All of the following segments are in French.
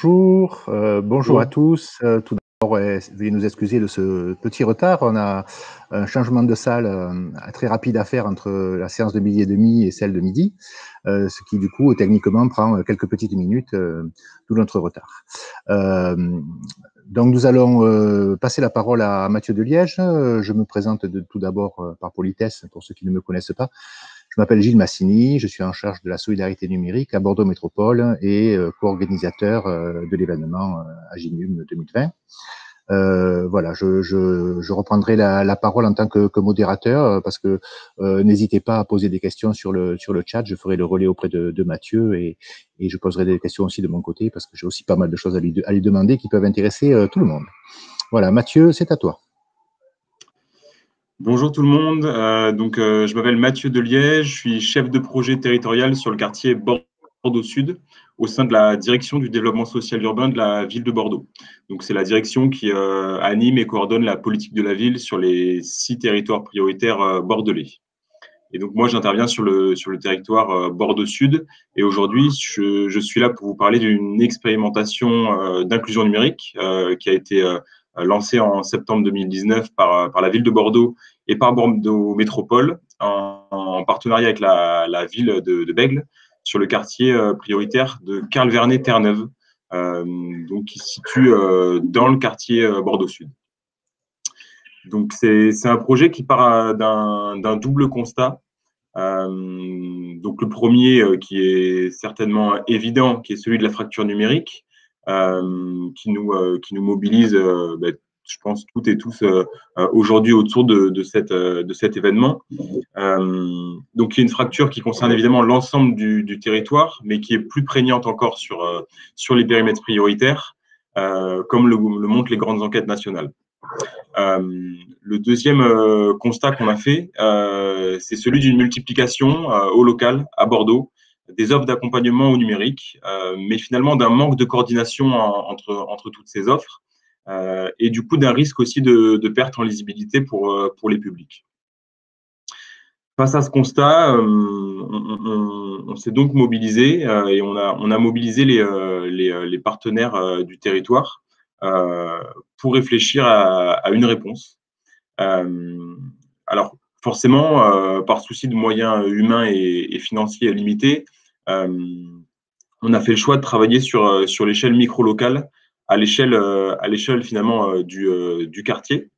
Bonjour à Bonjour. tous. Tout d'abord, veuillez nous excuser de ce petit retard. On a un changement de salle très rapide à faire entre la séance de midi et demi et celle de midi, ce qui du coup techniquement prend quelques petites minutes, d'où notre retard. Euh, donc nous allons passer la parole à Mathieu Deliège. Je me présente tout d'abord par politesse pour ceux qui ne me connaissent pas. Je m'appelle Gilles Massini, je suis en charge de la solidarité numérique à Bordeaux Métropole et co-organisateur de l'événement Aginum 2020. Voilà, je reprendrai la parole en tant que modérateur parce que n'hésitez pas à poser des questions sur le chat, je ferai le relais auprès de Mathieu et je poserai des questions aussi de mon côté parce que j'ai aussi pas mal de choses à lui demander qui peuvent intéresser tout le monde. Voilà, Mathieu, c'est à toi. Bonjour tout le monde. Je m'appelle Mathieu Deliège, je suis chef de projet territorial sur le quartier Bordeaux Sud au sein de la direction du développement social urbain de la ville de Bordeaux. Donc c'est la direction qui anime et coordonne la politique de la ville sur les 6 territoires prioritaires bordelais. Et donc moi j'interviens sur le territoire Bordeaux Sud et aujourd'hui je suis là pour vous parler d'une expérimentation d'inclusion numérique qui a été lancée en septembre 2019 par la ville de Bordeaux et par Bordeaux Métropole en partenariat avec la ville de Bègles sur le quartier prioritaire de Carl-Vernet-Terre-Neuve, donc qui se situe dans le quartier Bordeaux Sud. Donc c'est un projet qui part d'un double constat. Donc le premier qui est certainement évident, qui est celui de la fracture numérique, qui nous mobilise, je pense, toutes et tous aujourd'hui autour de cet événement. Donc il y a une fracture qui concerne évidemment l'ensemble du territoire, mais qui est plus prégnante encore sur les périmètres prioritaires, comme le montrent les grandes enquêtes nationales. Le deuxième constat qu'on a fait, c'est celui d'une multiplication au local, à Bordeaux, des offres d'accompagnement au numérique, mais finalement d'un manque de coordination entre toutes ces offres, et du coup d'un risque aussi de perte en lisibilité pour les publics. Face à ce constat, on s'est donc mobilisé et on a mobilisé les partenaires du territoire pour réfléchir à une réponse. Alors, forcément, par souci de moyens humains et financiers limités, on a fait le choix de travailler sur l'échelle micro-locale, à l'échelle finalement du quartier.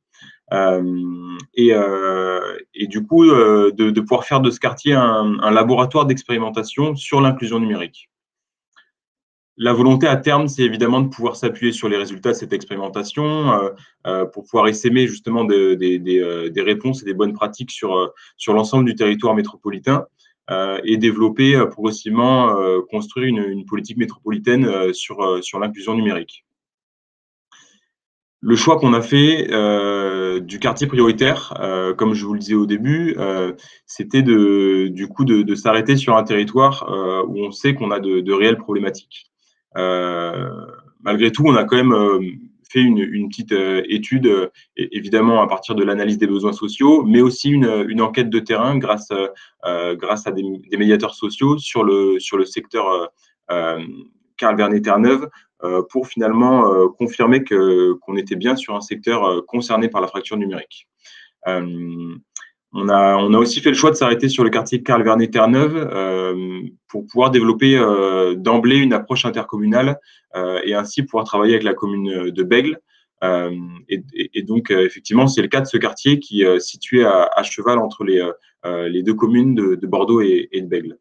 Et du coup, de pouvoir faire de ce quartier un laboratoire d'expérimentation sur l'inclusion numérique. La volonté à terme, c'est évidemment de pouvoir s'appuyer sur les résultats de cette expérimentation pour pouvoir essaimer justement des réponses et des bonnes pratiques sur l'ensemble du territoire métropolitain et développer progressivement, construire une politique métropolitaine sur l'inclusion numérique. Le choix qu'on a fait du quartier prioritaire, comme je vous le disais au début, c'était du coup de s'arrêter sur un territoire où on sait qu'on a de réelles problématiques. Malgré tout, on a quand même fait une petite étude, évidemment à partir de l'analyse des besoins sociaux, mais aussi une enquête de terrain grâce à des médiateurs sociaux sur le secteur Carl-Vernet-Terre-Neuve, pour finalement confirmer qu'on était bien sur un secteur concerné par la fracture numérique. On a aussi fait le choix de s'arrêter sur le quartier Carl-Vernet-Terre-Neuve pour pouvoir développer d'emblée une approche intercommunale et ainsi pouvoir travailler avec la commune de Bègles. Et donc, effectivement, c'est le cas de ce quartier qui est situé à cheval entre les deux communes de Bordeaux et de Bègles.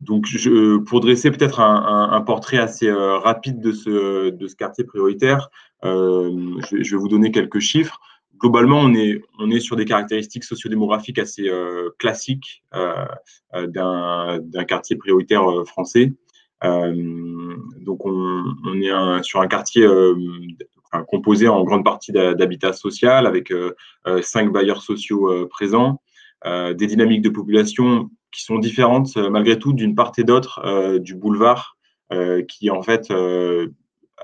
Donc, pour dresser peut-être un portrait assez rapide de ce quartier prioritaire, je vais vous donner quelques chiffres. Globalement, on est sur des caractéristiques sociodémographiques assez classiques d'un quartier prioritaire français. Donc, on est sur un quartier composé en grande partie d'habitat social avec 5 bailleurs sociaux présents, des dynamiques de population qui sont différentes malgré tout d'une part et d'autre du boulevard qui en fait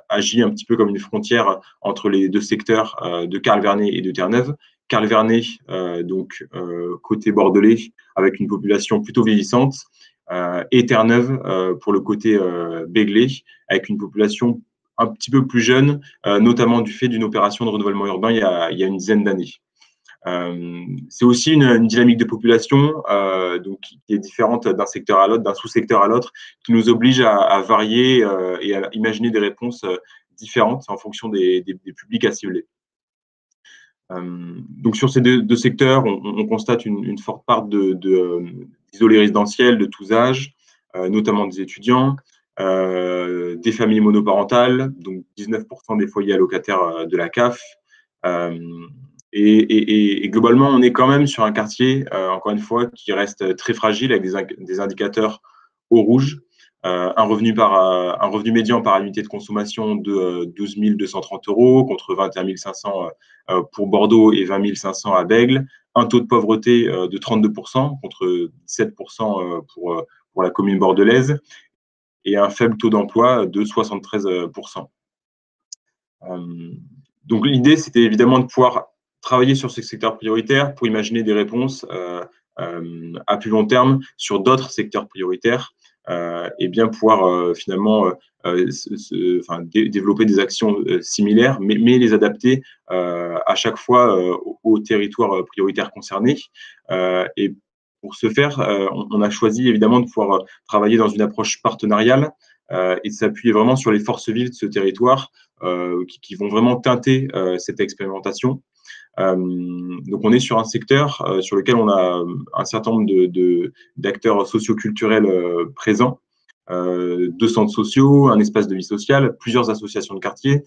agit un petit peu comme une frontière entre les deux secteurs de Carl-Vernet et de Terre-Neuve. Carl-Vernet, donc côté bordelais, avec une population plutôt vieillissante, et Terre-Neuve pour le côté Béglé, avec une population un petit peu plus jeune, notamment du fait d'une opération de renouvellement urbain il y a une dizaine d'années. C'est aussi une dynamique de population donc, qui est différente d'un secteur à l'autre, d'un sous-secteur à l'autre, qui nous oblige à varier et à imaginer des réponses différentes en fonction des publics à cibler. Donc sur ces deux secteurs, on constate une forte part d'isolés résidentiels de tous âges, notamment des étudiants, des familles monoparentales, donc 19% des foyers allocataires de la CAF. Et globalement, on est quand même sur un quartier, encore une fois, qui reste très fragile avec des indicateurs au rouge. Un revenu médian par unité de consommation de 12 230 € contre 21 500 pour Bordeaux et 20 500 à Bègles. Un taux de pauvreté de 32% contre 17% pour la commune bordelaise et un faible taux d'emploi de 73%. Donc l'idée, c'était évidemment de pouvoir travailler sur ce secteur prioritaire pour imaginer des réponses à plus long terme sur d'autres secteurs prioritaires et bien pouvoir finalement développer des actions similaires, mais les adapter à chaque fois aux territoires prioritaires concernés. Et pour ce faire, on a choisi évidemment de pouvoir travailler dans une approche partenariale et de s'appuyer vraiment sur les forces vives de ce territoire qui vont vraiment teinter cette expérimentation. Donc on est sur un secteur sur lequel on a un certain nombre d'acteurs socioculturels présents, 2 centres sociaux, un espace de vie sociale, plusieurs associations de quartier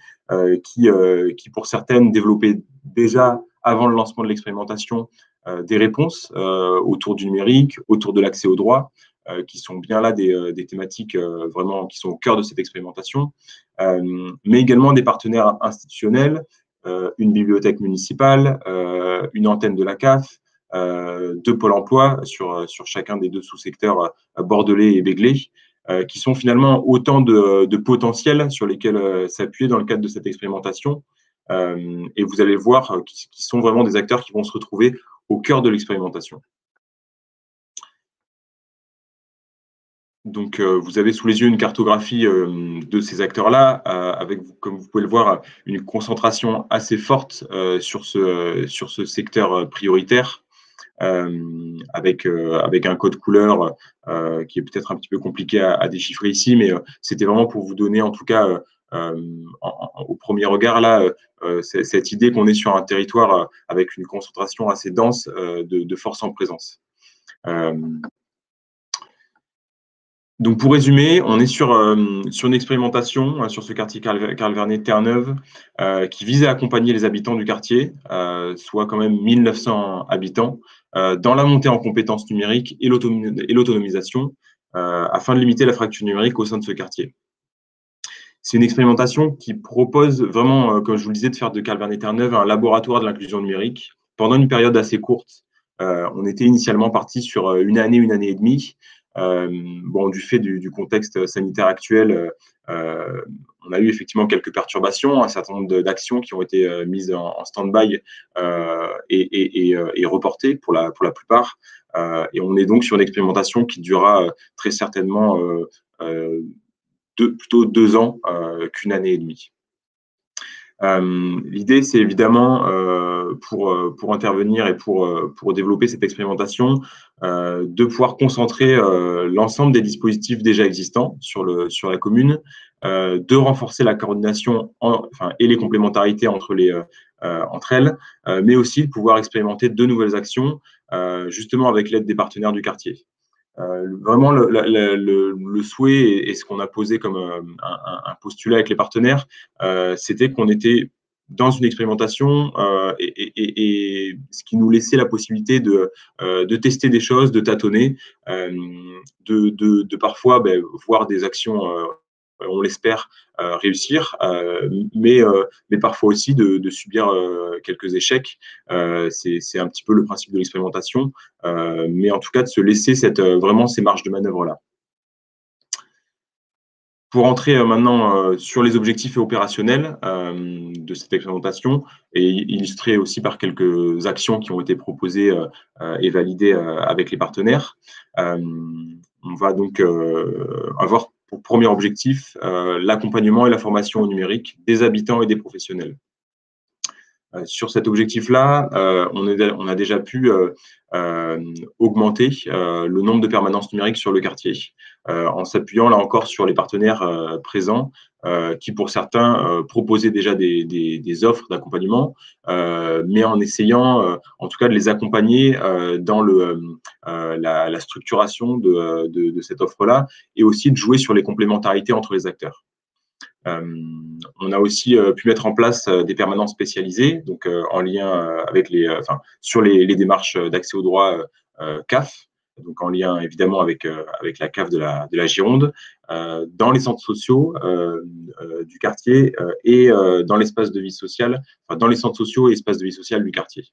qui pour certaines développaient déjà avant le lancement de l'expérimentation des réponses autour du numérique, autour de l'accès aux droits, qui sont bien là des thématiques vraiment qui sont au cœur de cette expérimentation, mais également des partenaires institutionnels, une bibliothèque municipale, une antenne de la CAF, 2 pôles emploi sur chacun des 2 sous-secteurs bordelais et béglés, qui sont finalement autant de potentiels sur lesquels s'appuyer dans le cadre de cette expérimentation. Et vous allez voir qui sont vraiment des acteurs qui vont se retrouver au cœur de l'expérimentation. Donc, vous avez sous les yeux une cartographie de ces acteurs-là, avec, comme vous pouvez le voir, une concentration assez forte sur ce secteur prioritaire, avec un code couleur qui est peut-être un petit peu compliqué à déchiffrer ici, mais c'était vraiment pour vous donner, en tout cas, au premier regard, là, cette idée qu'on est sur un territoire avec une concentration assez dense de forces en présence. Donc, pour résumer, on est sur une expérimentation sur ce quartier Carl Vernet Terre-Neuve qui vise à accompagner les habitants du quartier, soit quand même 1900 habitants, dans la montée en compétences numériques et l'autonomisation, afin de limiter la fracture numérique au sein de ce quartier. C'est une expérimentation qui propose vraiment, comme je vous le disais, de faire de Carl Vernet Terre-Neuve un laboratoire de l'inclusion numérique. Pendant une période assez courte, on était initialement parti sur une année et demie. Bon, du fait du contexte sanitaire actuel, on a eu effectivement quelques perturbations, un certain nombre d'actions qui ont été mises en stand-by et reportées pour la plupart. Et on est donc sur une expérimentation qui durera très certainement plutôt 2 ans qu'une année et demie. L'idée, c'est évidemment pour intervenir et pour développer cette expérimentation, de pouvoir concentrer l'ensemble des dispositifs déjà existants sur la commune, de renforcer la coordination et les complémentarités entre elles, mais aussi de pouvoir expérimenter de nouvelles actions, justement avec l'aide des partenaires du quartier. Vraiment, le souhait et ce qu'on a posé comme un postulat avec les partenaires, c'était qu'on était dans une expérimentation et ce qui nous laissait la possibilité de tester des choses, de tâtonner, de parfois voir des actions, on l'espère, réussir, mais parfois aussi de subir quelques échecs. C'est un petit peu le principe de l'expérimentation, mais en tout cas de se laisser vraiment ces marges de manœuvre-là. Pour entrer maintenant sur les objectifs opérationnels de cette expérimentation et illustrés aussi par quelques actions qui ont été proposées et validées avec les partenaires, on va donc avoir pour premier objectif l'accompagnement et la formation au numérique des habitants et des professionnels. Sur cet objectif-là, on a déjà pu augmenter le nombre de permanences numériques sur le quartier, en s'appuyant là encore sur les partenaires présents, qui pour certains proposaient déjà des offres d'accompagnement, mais en essayant en tout cas de les accompagner dans la structuration de cette offre-là, et aussi de jouer sur les complémentarités entre les acteurs. On a aussi pu mettre en place des permanences spécialisées, donc en lien avec sur les démarches d'accès au droit CAF, donc en lien évidemment avec la CAF de la Gironde, dans les centres sociaux du quartier et dans l'espace de vie sociale, dans les centres sociaux et espaces de vie sociale du quartier.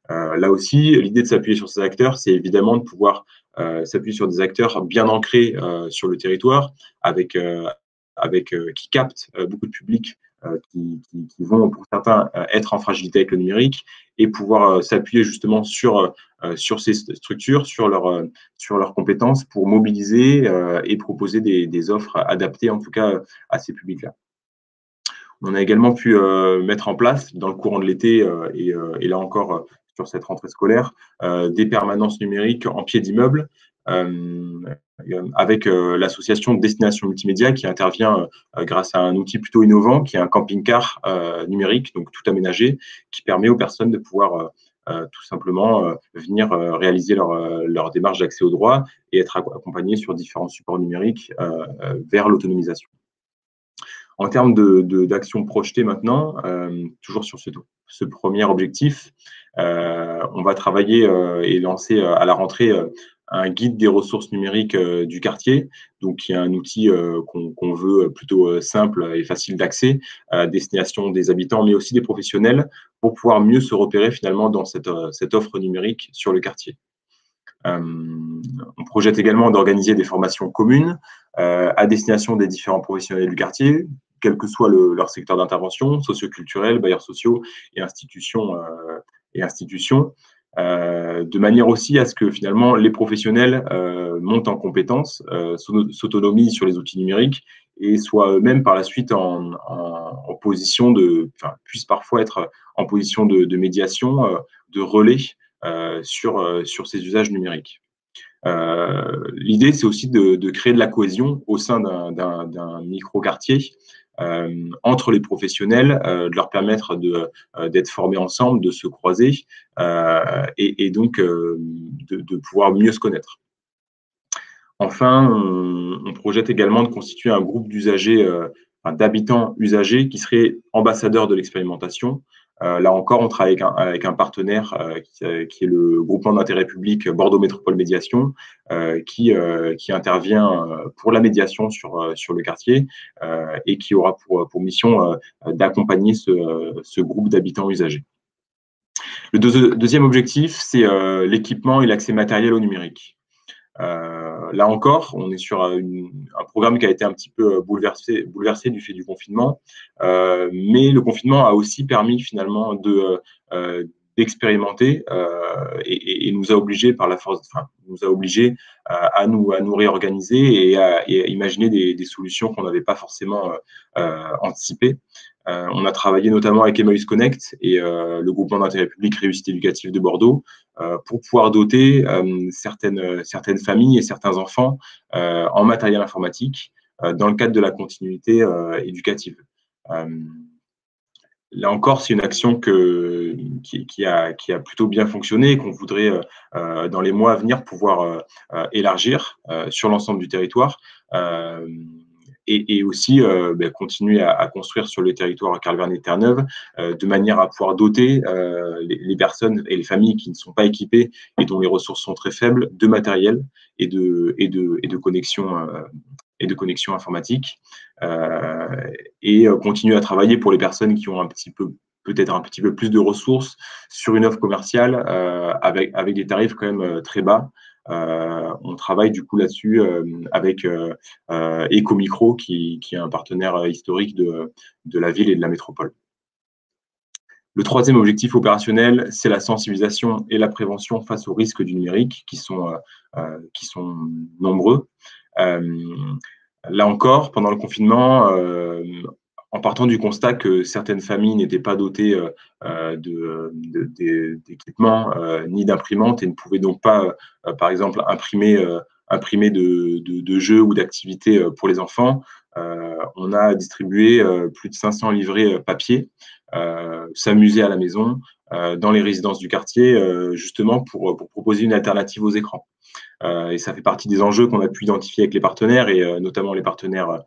Là aussi, l'idée de s'appuyer sur ces acteurs, c'est évidemment de pouvoir s'appuyer sur des acteurs bien ancrés sur le territoire, qui captent beaucoup de publics qui vont, pour certains, être en fragilité avec le numérique, et pouvoir s'appuyer justement sur ces structures, sur leurs compétences, pour mobiliser et proposer des offres adaptées, en tout cas, à ces publics-là. On a également pu mettre en place, dans le courant de l'été, et là encore, sur cette rentrée scolaire, des permanences numériques en pied d'immeuble, avec l'association Destination Multimédia, qui intervient grâce à un outil plutôt innovant, qui est un camping-car numérique, donc tout aménagé, qui permet aux personnes de pouvoir tout simplement venir réaliser leur démarche d'accès au droit et être accompagnées sur différents supports numériques vers l'autonomisation. En termes d'actions projetées maintenant, toujours sur ce premier objectif, on va travailler et lancer à la rentrée un guide des ressources numériques du quartier, donc qui est un outil qu'on veut plutôt simple et facile d'accès, à destination des habitants, mais aussi des professionnels, pour pouvoir mieux se repérer finalement dans cette offre numérique sur le quartier. On projette également d'organiser des formations communes à destination des différents professionnels du quartier, quel que soit leur secteur d'intervention, socioculturel, bailleurs sociaux et institutions, de manière aussi à ce que finalement les professionnels montent en compétences, s'autonomisent sur les outils numériques et soient eux-mêmes par la suite en position puissent parfois être en position de médiation, de relais sur ces usages numériques. L'idée, c'est aussi de créer de la cohésion au sein d'un micro-quartier entre les professionnels, de leur permettre d'être formés ensemble, de se croiser et donc de pouvoir mieux se connaître. Enfin, on projette également de constituer un groupe d'usagers, d'habitants usagers qui seraient ambassadeurs de l'expérimentation. Là encore, on travaille avec un partenaire qui est le groupement d'intérêt public Bordeaux Métropole Médiation, qui intervient pour la médiation sur le quartier et qui aura pour mission d'accompagner ce groupe d'habitants usagers. Le deuxième objectif, c'est l'équipement et l'accès matériel au numérique. Là encore, on est sur un programme qui a été un petit peu bouleversé du fait du confinement, mais le confinement a aussi permis finalement d'expérimenter et nous a obligés par la force, nous a obligés à nous réorganiser et à imaginer des solutions qu'on n'avait pas forcément anticipées. On a travaillé notamment avec Emmaüs Connect et le groupement d'intérêt public Réussite éducative de Bordeaux pour pouvoir doter certaines familles et certains enfants en matériel informatique dans le cadre de la continuité éducative. Là encore, c'est une action qui a plutôt bien fonctionné et qu'on voudrait, dans les mois à venir, pouvoir élargir sur l'ensemble du territoire. Et aussi continuer à construire sur le territoire Carleverne-Terre-Neuve de manière à pouvoir doter les personnes et les familles qui ne sont pas équipées et dont les ressources sont très faibles de matériel et de connexion informatique, et continuer à travailler pour les personnes qui ont peut-être un petit peu plus de ressources sur une offre commerciale avec des tarifs quand même très bas. On travaille du coup là-dessus avec Ecomicro, qui est un partenaire historique de la ville et de la métropole. Le troisième objectif opérationnel, c'est la sensibilisation et la prévention face aux risques du numérique qui sont nombreux. Là encore, pendant le confinement, en partant du constat que certaines familles n'étaient pas dotées d'équipements ni d'imprimantes et ne pouvaient donc pas, par exemple, imprimer de jeux ou d'activités pour les enfants, on a distribué plus de 500 livrets papier, s'amuser à la maison, dans les résidences du quartier, justement pour proposer une alternative aux écrans. Et ça fait partie des enjeux qu'on a pu identifier avec les partenaires, et notamment les partenaires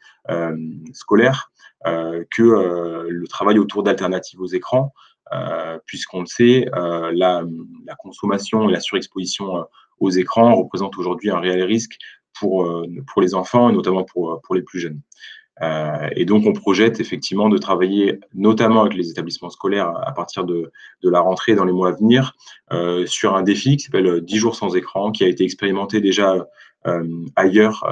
scolaires, que le travail autour d'alternatives aux écrans, puisqu'on le sait, la consommation et la surexposition aux écrans représentent aujourd'hui un réel risque pour les enfants, et notamment pour les plus jeunes. Et donc, on projette effectivement de travailler notamment avec les établissements scolaires à partir de la rentrée dans les mois à venir sur un défi qui s'appelle 10 jours sans écran, qui a été expérimenté déjà ailleurs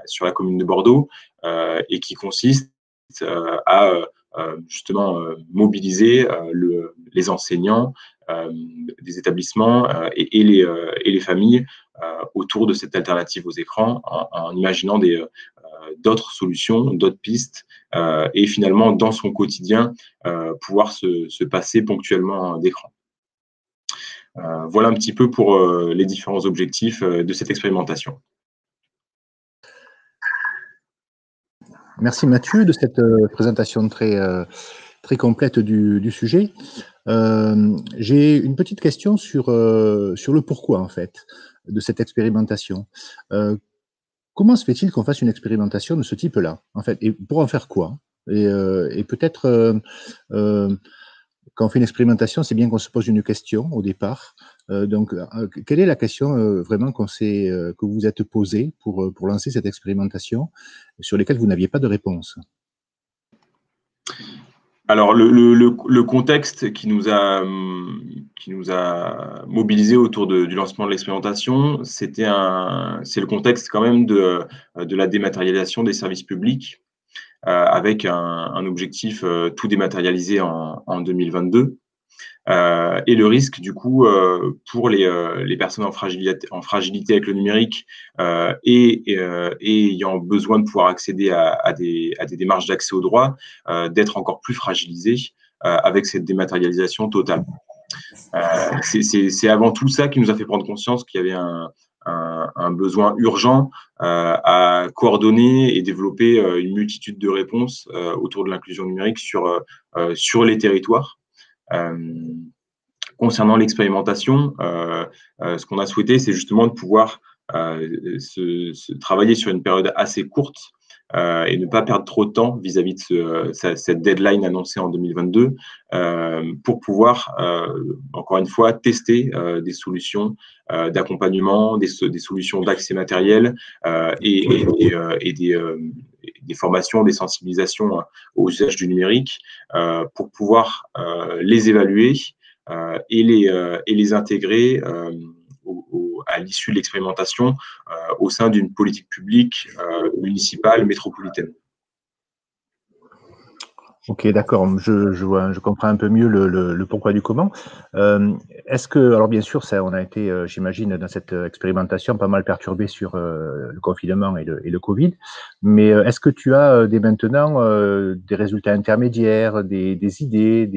sur la commune de Bordeaux et qui consiste à justement mobiliser les enseignants des établissements et les familles autour de cette alternative aux écrans en imaginant d'autres solutions, d'autres pistes, et finalement, dans son quotidien, pouvoir se passer ponctuellement d'écran. Voilà un petit peu pour les différents objectifs de cette expérimentation. Merci Mathieu de cette présentation très, très complète du sujet. J'ai une petite question sur le pourquoi, en fait, de cette expérimentation. Comment se fait-il qu'on fasse une expérimentation de ce type-là, en fait, et pour en faire quoi? Et peut-être, quand on fait une expérimentation, c'est bien qu'on se pose une question au départ. Donc, quelle est la question vraiment que vous vous êtes posée pour lancer cette expérimentation, sur lesquelles vous n'aviez pas de réponse? Alors, le contexte qui nous a mobilisés autour du lancement de l'expérimentation, c'est le contexte quand même de la dématérialisation des services publics, avec un objectif tout dématérialisé en 2022. Et le risque, du coup, pour les personnes en fragilité avec le numérique et ayant besoin de pouvoir accéder à des démarches d'accès au droit, d'être encore plus fragilisées avec cette dématérialisation totale. C'est avant tout ça qui nous a fait prendre conscience qu'il y avait un besoin urgent à coordonner et développer une multitude de réponses autour de l'inclusion numérique sur les territoires. Concernant l'expérimentation, ce qu'on a souhaité, c'est justement de pouvoir travailler sur une période assez courte et ne pas perdre trop de temps vis-à-vis de cette deadline annoncée en 2022 pour pouvoir, encore une fois, tester des solutions d'accompagnement, des solutions d'accès matériel et des formations, des sensibilisations au usage du numérique pour pouvoir les évaluer et les intégrer à l'issue de l'expérimentation au sein d'une politique publique municipale métropolitaine. Ok, d'accord, je comprends un peu mieux le pourquoi du comment. Est-ce que, alors bien sûr, on a été, j'imagine, dans cette expérimentation, pas mal perturbé sur le confinement et le Covid, mais est-ce que tu as dès maintenant des résultats intermédiaires, des idées,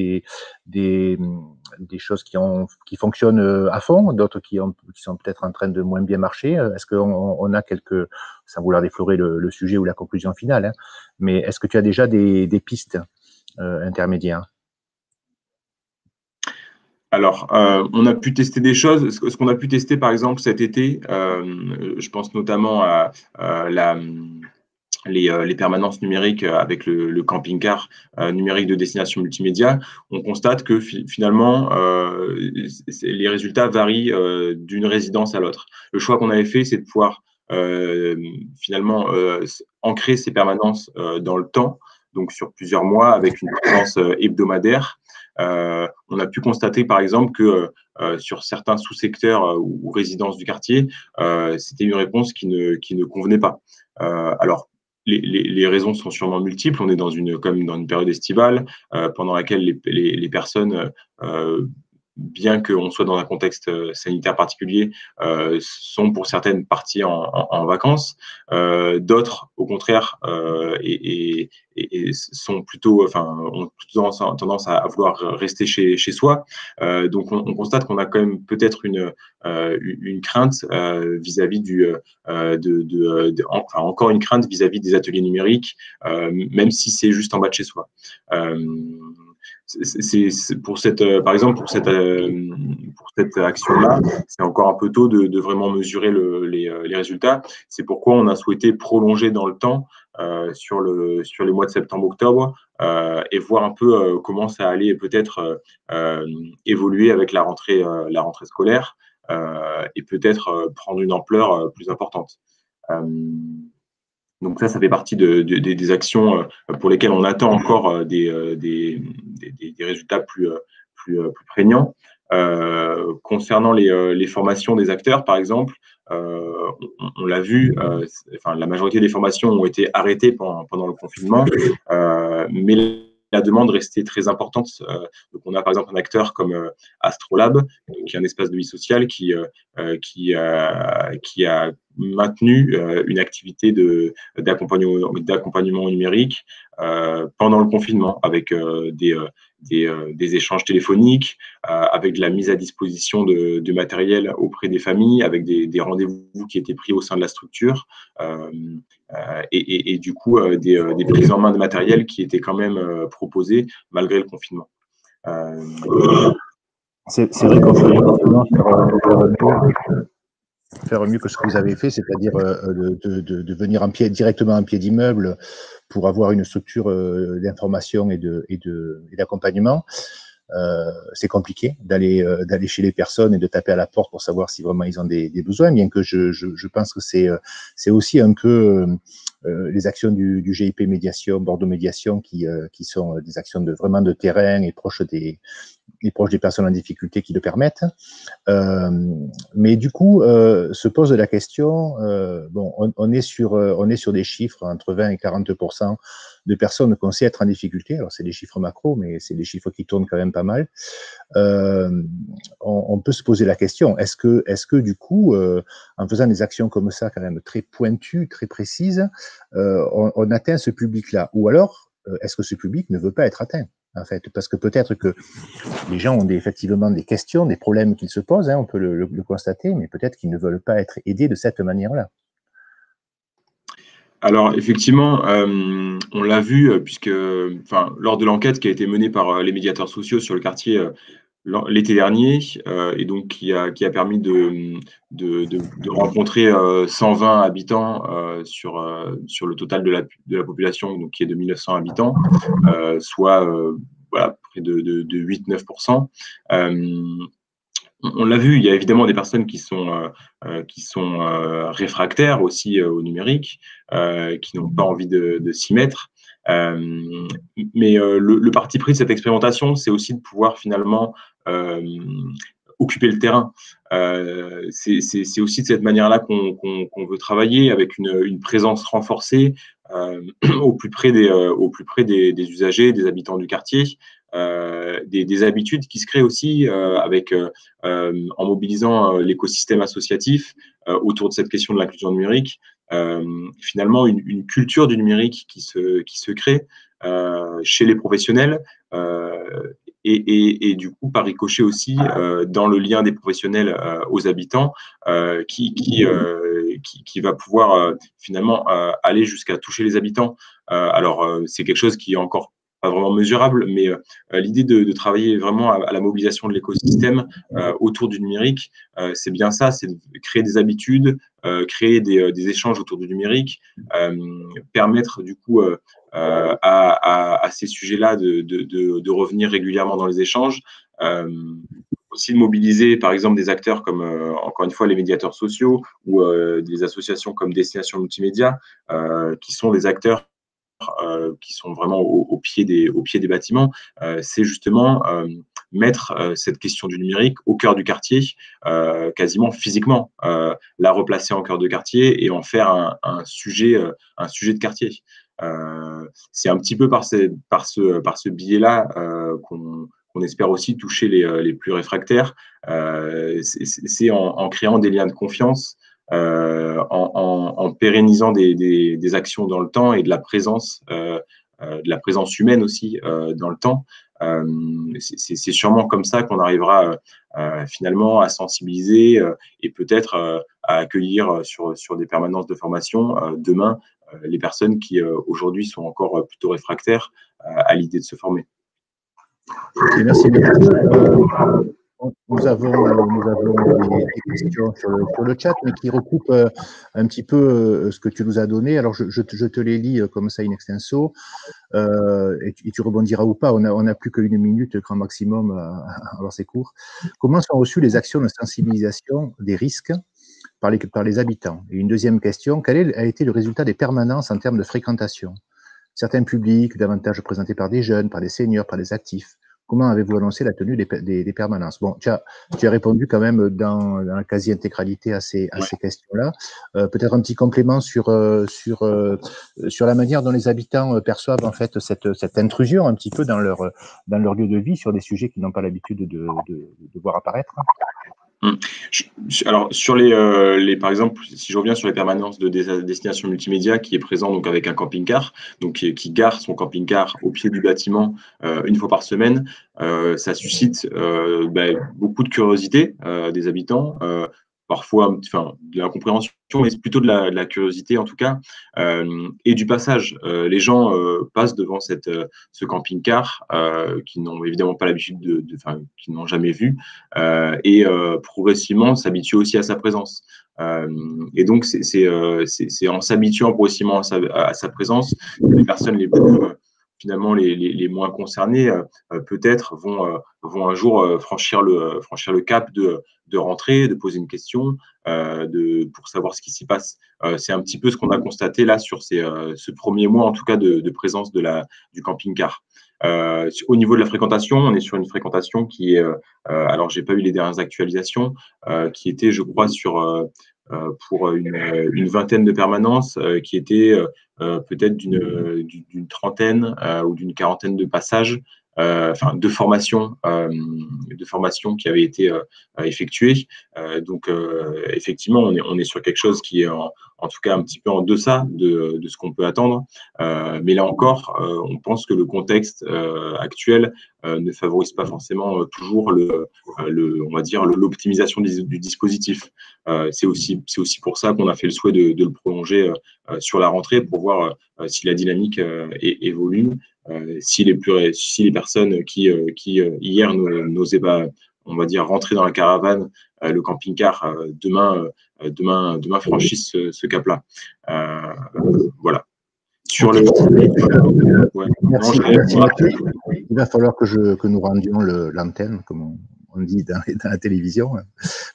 des choses qui fonctionnent à fond, d'autres qui sont peut-être en train de moins bien marcher? Est-ce qu'on a quelques, sans vouloir déflorer le sujet ou la conclusion finale, hein, mais est-ce que tu as déjà des pistes intermédiaires? Alors, on a pu tester des choses. Ce qu'on a pu tester, par exemple, cet été, je pense notamment à les permanences numériques avec le camping-car numérique de destination multimédia. On constate que finalement, les résultats varient d'une résidence à l'autre. Le choix qu'on avait fait, c'est de pouvoir finalement ancrer ces permanences dans le temps, donc sur plusieurs mois, avec une présence hebdomadaire. On a pu constater, par exemple, que sur certains sous-secteurs ou résidences du quartier, c'était une réponse qui ne convenait pas. Alors, les raisons sont sûrement multiples. On est comme dans une période estivale pendant laquelle les personnes, bien qu'on soit dans un contexte sanitaire particulier, sont pour certaines parties en vacances. D'autres, au contraire, sont plutôt, ont plutôt tendance à vouloir rester chez soi. Donc, on constate qu'on a quand même peut-être une crainte vis-à-vis encore une crainte vis-à-vis des ateliers numériques, même si c'est juste en bas de chez soi. Par exemple, pour cette action-là, c'est encore un peu tôt de vraiment mesurer les résultats. C'est pourquoi on a souhaité prolonger dans le temps sur les mois de septembre-octobre et voir un peu comment ça allait peut-être évoluer avec la rentrée scolaire et peut-être prendre une ampleur plus importante. Donc ça fait partie des actions pour lesquelles on attend encore des résultats plus prégnants. Concernant les formations des acteurs, par exemple, on l'a vu, la majorité des formations ont été arrêtées pendant le confinement, mais la demande restait très importante. Donc on a par exemple un acteur comme Astrolab, qui est un espace de vie sociale qui a maintenu une activité d'accompagnement numérique pendant le confinement, avec des échanges téléphoniques, avec de la mise à disposition de matériel auprès des familles, avec des rendez-vous qui étaient pris au sein de la structure, et du coup des prises en main de matériel qui étaient quand même proposées malgré le confinement. C'est vrai qu'on peut faire mieux que ce que vous avez fait, c'est-à-dire de venir directement en pied d'immeuble pour avoir une structure d'information et d'accompagnement. C'est compliqué d'aller chez les personnes et de taper à la porte pour savoir si vraiment ils ont des besoins, bien que je pense que c'est aussi un peu les actions du GIP Médiation, Bordeaux Médiation, qui sont des actions vraiment de terrain et proches des personnes en difficulté qui le permettent. Mais du coup, se pose la question, on est sur des chiffres entre 20 et 40% de personnes qu'on sait être en difficulté. Alors, c'est des chiffres macro, mais c'est des chiffres qui tournent quand même pas mal. On peut se poser la question, est-ce que du coup, en faisant des actions comme ça, quand même très pointues, très précises, on atteint ce public-là? Ou alors, est-ce que ce public ne veut pas être atteint, en fait? Parce que peut-être que les gens ont effectivement des questions, des problèmes qu'ils se posent, on peut le constater, mais peut-être qu'ils ne veulent pas être aidés de cette manière-là. Alors, effectivement, on l'a vu, puisque lors de l'enquête qui a été menée par les médiateurs sociaux sur le quartier l'été dernier, et donc qui a permis de rencontrer 120 habitants sur le total de la population, donc qui est de 1900 habitants, soit près de 8-9%. On l'a vu, il y a évidemment des personnes qui sont réfractaires aussi au numérique, qui n'ont pas envie de s'y mettre. Mais le parti pris de cette expérimentation, c'est aussi de pouvoir finalement occuper le terrain. C'est aussi de cette manière-là qu'on veut travailler, avec une présence renforcée au plus près des usagers, des habitants du quartier, des habitudes qui se créent aussi en mobilisant l'écosystème associatif autour de cette question de l'inclusion numérique. Finalement, une culture du numérique qui se crée chez les professionnels, et du coup, par ricochet aussi, dans le lien des professionnels aux habitants, qui va pouvoir finalement aller jusqu'à toucher les habitants. Alors, c'est quelque chose qui est encore pas vraiment mesurable, mais l'idée de travailler vraiment à la mobilisation de l'écosystème autour du numérique, c'est bien ça, c'est de créer des habitudes, créer des échanges autour du numérique, permettre du coup à ces sujets-là de revenir régulièrement dans les échanges, aussi de mobiliser par exemple des acteurs comme encore une fois les médiateurs sociaux ou des associations comme Destination Multimédia, qui sont des acteurs qui sont vraiment au pied des bâtiments. C'est justement mettre cette question du numérique au cœur du quartier, quasiment physiquement, la replacer en cœur de quartier et en faire un sujet de quartier. C'est un petit peu par ce biais-là qu'on espère aussi toucher les plus réfractaires. C'est en créant des liens de confiance, en pérennisant des actions dans le temps et de la présence humaine aussi dans le temps. C'est sûrement comme ça qu'on arrivera finalement à sensibiliser et peut-être à accueillir sur des permanences de formation demain les personnes qui aujourd'hui sont encore plutôt réfractaires à l'idée de se former. Okay, merci beaucoup. Nous avons des questions sur le chat, mais qui recoupent un petit peu ce que tu nous as donné. Alors, je te les lis comme ça in extenso, et tu rebondiras ou pas. On n'a plus qu'une minute, grand maximum, alors c'est court. Comment sont reçues les actions de sensibilisation des risques par les habitants? Et une deuxième question, quel a été le résultat des permanences en termes de fréquentation? Certains publics, davantage représentés par des jeunes, par des seniors, par des actifs. Comment avez-vous annoncé la tenue des permanences? Bon, tu as répondu quand même dans la quasi-intégralité à ces questions-là. Peut-être un petit complément sur la manière dont les habitants perçoivent en fait cette intrusion un petit peu dans leur lieu de vie sur des sujets qu'ils n'ont pas l'habitude de voir apparaître. Alors, par exemple, si je reviens sur les permanences de destination multimédia qui est présent donc avec un camping-car, donc qui gare son camping-car au pied du bâtiment une fois par semaine, ça suscite beaucoup de curiosité des habitants, parfois de l'incompréhension, mais c'est plutôt de la curiosité en tout cas, et du passage. Les gens passent devant ce camping-car qui n'ont évidemment pas l'habitude qui n'ont jamais vu, et progressivement s'habituent aussi à sa présence. Et donc, c'est en s'habituant progressivement à sa présence que les personnes les plus finalement les moins concernées peut-être vont un jour franchir le cap de rentrer, de poser une question, pour savoir ce qui s'y passe. C'est un petit peu ce qu'on a constaté là sur ce premier mois en tout cas de présence du camping-car. Au niveau de la fréquentation, on est sur une fréquentation qui est, alors j'ai pas eu les dernières actualisations, qui était, je crois, pour une vingtaine de permanences, qui était peut-être d'une trentaine ou d'une quarantaine de passages, de formations qui avaient été effectuées. Donc, effectivement, on est sur quelque chose qui est en tout cas un petit peu en deçà de ce qu'on peut attendre. Mais là encore, on pense que le contexte actuel ne favorise pas forcément toujours on va dire l'optimisation du dispositif. C'est aussi pour ça qu'on a fait le souhait de le prolonger sur la rentrée pour voir si la dynamique évolue. Si les personnes qui hier n'osaient pas, on va dire, rentrer dans la caravane, le camping-car, demain franchissent ce cap-là. Voilà. Sur le... Merci. Il va falloir que nous rendions l'antenne, comme on dit dans la télévision,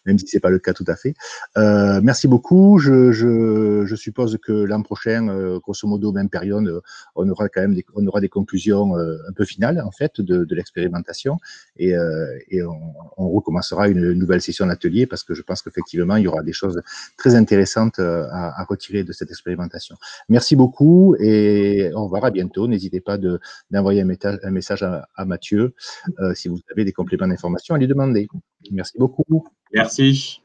même si ce n'est pas le cas tout à fait. Merci beaucoup. Je suppose que l'an prochain, grosso modo, même période, on aura des conclusions un peu finales, en fait, de l'expérimentation, et on recommencera une nouvelle session d'atelier, parce que je pense qu'effectivement, il y aura des choses très intéressantes à retirer de cette expérimentation. Merci beaucoup, et au revoir, à bientôt. N'hésitez pas d'envoyer un message à Mathieu si vous avez des compléments d'information à lui demander. Merci beaucoup. Merci.